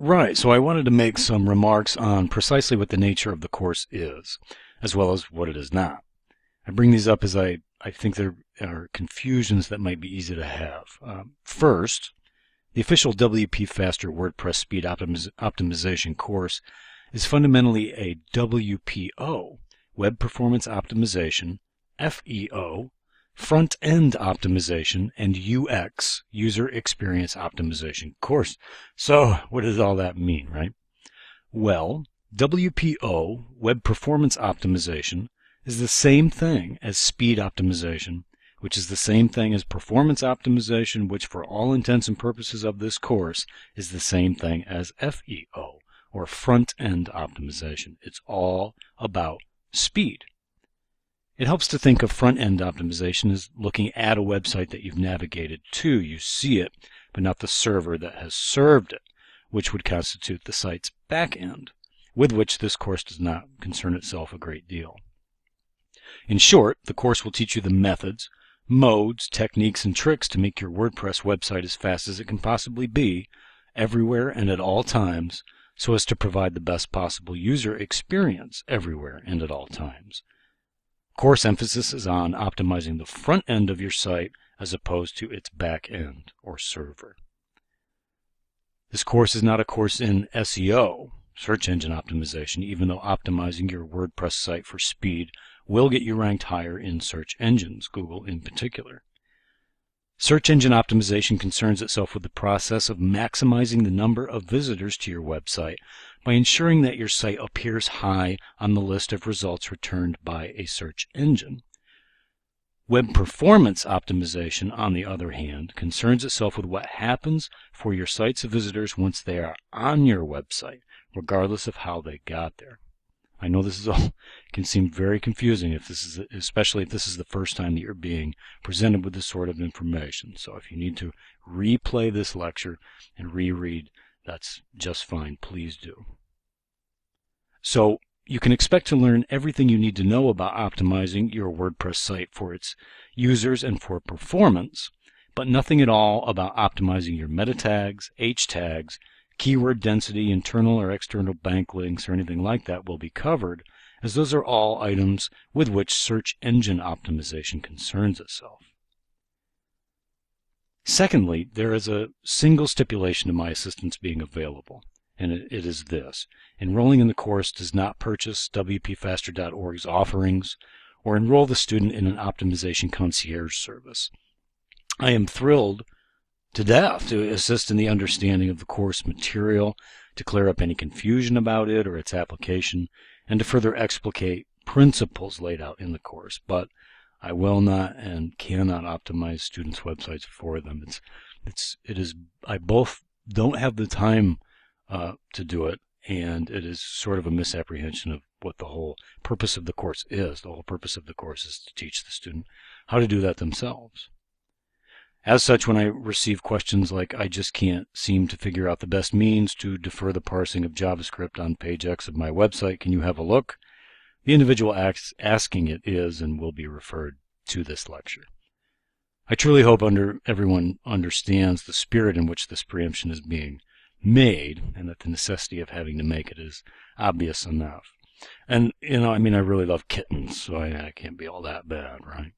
Right, so I wanted to make some remarks on precisely what the nature of the course is, as well as what it is not. I bring these up as I think there are confusions that might be easy to have. First, the official WpFASTER WordPress Speed Optimization course is fundamentally a WPO, Web Performance Optimization, FEO, Front-End Optimization, and UX, User Experience Optimization course. So what does all that mean, right? Well, WPO, Web Performance Optimization, is the same thing as speed optimization, which is the same thing as performance optimization, which for all intents and purposes of this course is the same thing as FEO, or front-end optimization. It's all about speed. It helps to think of front-end optimization as looking at a website that you've navigated to. You see it, but not the server that has served it, which would constitute the site's back end, with which this course does not concern itself a great deal. In short, the course will teach you the methods, modes, techniques, and tricks to make your WordPress website as fast as it can possibly be, everywhere and at all times, so as to provide the best possible user experience everywhere and at all times. Course emphasis is on optimizing the front end of your site as opposed to its back end or server. This course is not a course in SEO, search engine optimization, even though optimizing your WordPress site for speed will get you ranked higher in search engines, Google in particular. Search engine optimization concerns itself with the process of maximizing the number of visitors to your website by ensuring that your site appears high on the list of results returned by a search engine. Web performance optimization, on the other hand, concerns itself with what happens for your site's visitors once they are on your website, regardless of how they got there. I know this is all can seem very confusing especially if this is the first time that you're being presented with this sort of information. So if you need to replay this lecture and reread, that's just fine. Please do. So you can expect to learn everything you need to know about optimizing your WordPress site for its users and for performance, but nothing at all about optimizing your meta tags, H tags, keyword density, internal or external backlinks, or anything like that will be covered, as those are all items with which search engine optimization concerns itself. Secondly, there is a single stipulation to my assistance being available, and it is this. Enrolling in the course does not purchase WpFaster.org's offerings or enroll the student in an optimization concierge service. I am thrilled to death to assist in the understanding of the course material, to clear up any confusion about it or its application, and to further explicate principles laid out in the course. But I will not and cannot optimize students' websites for them. I both don't have the time to do it, and it is sort of a misapprehension of what the whole purpose of the course is. The whole purpose of the course is to teach the student how to do that themselves. As such, when I receive questions like, I just can't seem to figure out the best means to defer the parsing of JavaScript on page X of my website, can you have a look? The individual asking it is and will be referred to this lecture. I truly hope everyone understands the spirit in which this preemption is being made, and that the necessity of having to make it is obvious enough. And, I really love kittens, so I can't be all that bad, right?